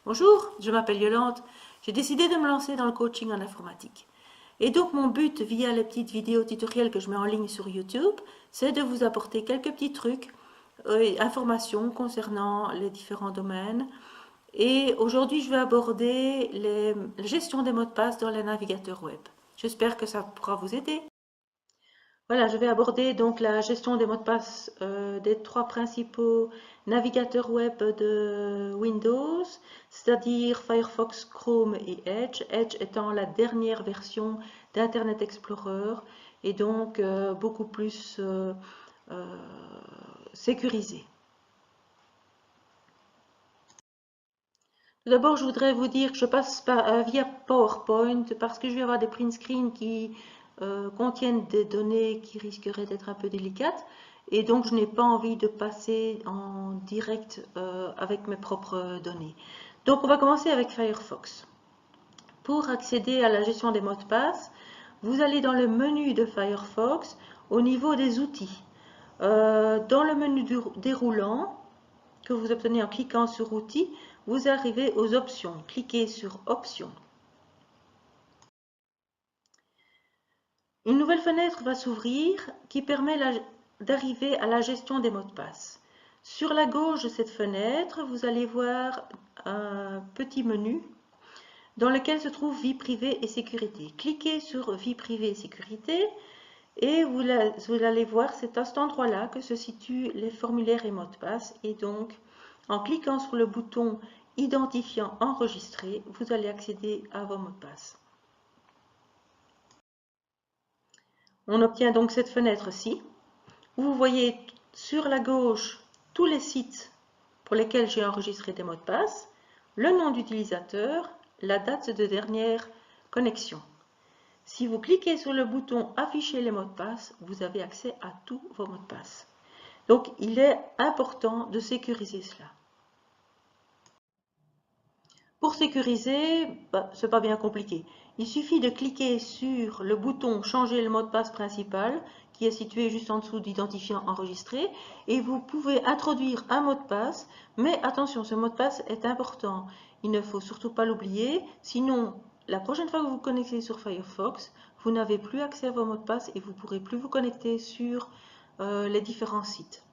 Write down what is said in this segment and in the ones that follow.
Bonjour, je m'appelle Yolande. J'ai décidé de me lancer dans le coaching en informatique. Et donc mon but via les petites vidéos tutoriels que je mets en ligne sur YouTube, c'est de vous apporter quelques petits trucs et informations concernant les différents domaines. Et aujourd'hui, je vais aborder la gestion des mots de passe dans les navigateurs web. J'espère que ça pourra vous aider. Voilà, je vais aborder donc la gestion des mots de passe des trois principaux navigateurs web de Windows, c'est-à-dire Firefox, Chrome et Edge. Edge étant la dernière version d'Internet Explorer et donc beaucoup plus euh, sécurisé. Tout d'abord, je voudrais vous dire que je passe via PowerPoint parce que je vais avoir des print screens qui contiennent des données qui risqueraient d'être un peu délicates et donc je n'ai pas envie de passer en direct avec mes propres données. Donc on va commencer avec Firefox. Pour accéder à la gestion des mots de passe, vous allez dans le menu de Firefox au niveau des outils. Dans le menu déroulant, que vous obtenez en cliquant sur Outils, vous arrivez aux options. Cliquez sur Options. Une nouvelle fenêtre va s'ouvrir qui permet d'arriver à la gestion des mots de passe. Sur la gauche de cette fenêtre, vous allez voir un petit menu dans lequel se trouve Vie privée et sécurité. Cliquez sur Vie privée et sécurité et vous allez voir, c'est à cet endroit-là que se situent les formulaires et mots de passe. Et donc, en cliquant sur le bouton identifiant enregistré, vous allez accéder à vos mots de passe. On obtient donc cette fenêtre-ci, où vous voyez sur la gauche tous les sites pour lesquels j'ai enregistré des mots de passe, le nom d'utilisateur, la date de dernière connexion. Si vous cliquez sur le bouton Afficher les mots de passe, vous avez accès à tous vos mots de passe. Donc, il est important de sécuriser cela. Pour sécuriser, ce n'est pas bien compliqué. Il suffit de cliquer sur le bouton Changer le mot de passe principal, qui est situé juste en dessous d'identifiant enregistré, et vous pouvez introduire un mot de passe, mais attention, ce mot de passe est important. Il ne faut surtout pas l'oublier, sinon, la prochaine fois que vous vous connectez sur Firefox, vous n'avez plus accès à vos mots de passe et vous ne pourrez plus vous connecter sur les différents sites.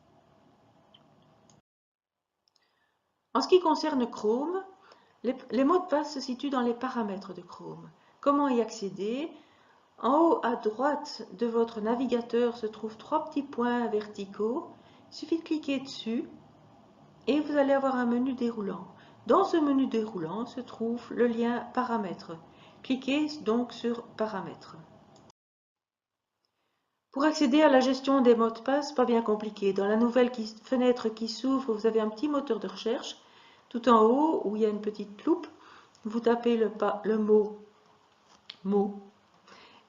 En ce qui concerne Chrome, les mots de passe se situent dans les paramètres de Chrome. Comment y accéder? En haut à droite de votre navigateur se trouvent trois petits points verticaux. Il suffit de cliquer dessus et vous allez avoir un menu déroulant. Dans ce menu déroulant se trouve le lien paramètres. Cliquez donc sur paramètres. Pour accéder à la gestion des mots de passe, pas bien compliqué. Dans la nouvelle fenêtre qui s'ouvre, vous avez un petit moteur de recherche. Tout en haut, où il y a une petite loupe, vous tapez le mot « mots »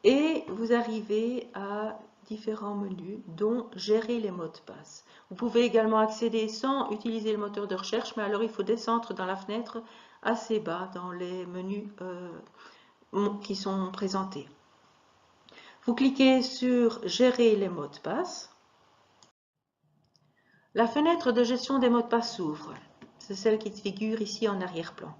et vous arrivez à différents menus, dont « Gérer les mots de passe ». Vous pouvez également accéder sans utiliser le moteur de recherche, mais alors il faut descendre dans la fenêtre assez bas dans les menus qui sont présentés. Vous cliquez sur « Gérer les mots de passe ». La fenêtre de gestion des mots de passe s'ouvre. C'est celle qui figure ici en arrière-plan.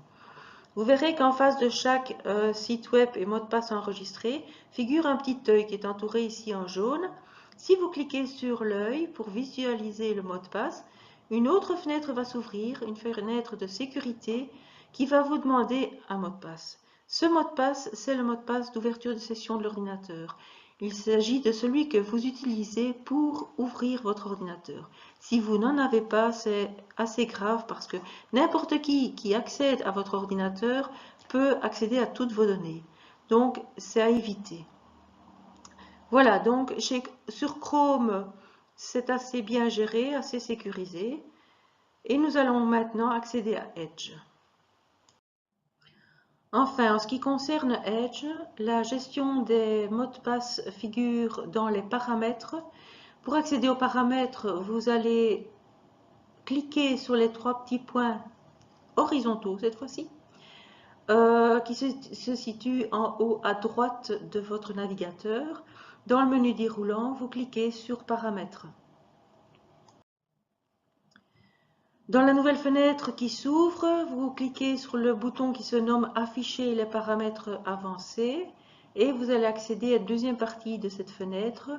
Vous verrez qu'en face de chaque site web et mot de passe enregistré figure un petit œil qui est entouré ici en jaune. Si vous cliquez sur l'œil pour visualiser le mot de passe, une autre fenêtre va s'ouvrir, une fenêtre de sécurité qui va vous demander un mot de passe. Ce mot de passe, c'est le mot de passe d'ouverture de session de l'ordinateur. Il s'agit de celui que vous utilisez pour ouvrir votre ordinateur. Si vous n'en avez pas, c'est assez grave parce que n'importe qui accède à votre ordinateur peut accéder à toutes vos données. Donc, c'est à éviter. Voilà, donc sur Chrome, c'est assez bien géré, assez sécurisé. Et nous allons maintenant accéder à Edge. Enfin, en ce qui concerne Edge, la gestion des mots de passe figure dans les paramètres. Pour accéder aux paramètres, vous allez cliquer sur les trois petits points horizontaux cette fois-ci, qui se situent en haut à droite de votre navigateur. Dans le menu déroulant, vous cliquez sur Paramètres. Dans la nouvelle fenêtre qui s'ouvre, vous cliquez sur le bouton qui se nomme Afficher les paramètres avancés et vous allez accéder à la deuxième partie de cette fenêtre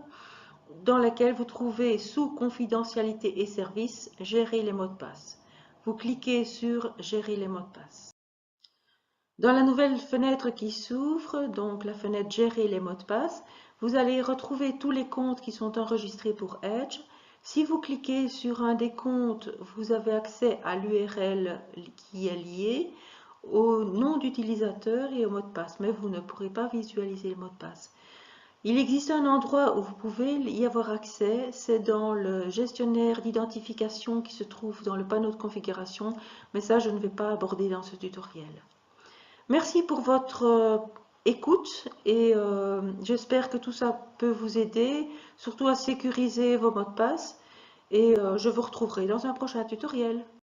dans laquelle vous trouvez sous Confidentialité et services, Gérer les mots de passe. Vous cliquez sur Gérer les mots de passe. Dans la nouvelle fenêtre qui s'ouvre, donc la fenêtre Gérer les mots de passe, vous allez retrouver tous les comptes qui sont enregistrés pour Edge. Si vous cliquez sur un des comptes, vous avez accès à l'URL qui est liée au nom d'utilisateur et au mot de passe, mais vous ne pourrez pas visualiser le mot de passe. Il existe un endroit où vous pouvez y avoir accès, c'est dans le gestionnaire d'identification qui se trouve dans le panneau de configuration, mais ça je ne vais pas aborder dans ce tutoriel. Merci pour votre écoute et j'espère que tout ça peut vous aider, surtout à sécuriser vos mots de passe et je vous retrouverai dans un prochain tutoriel.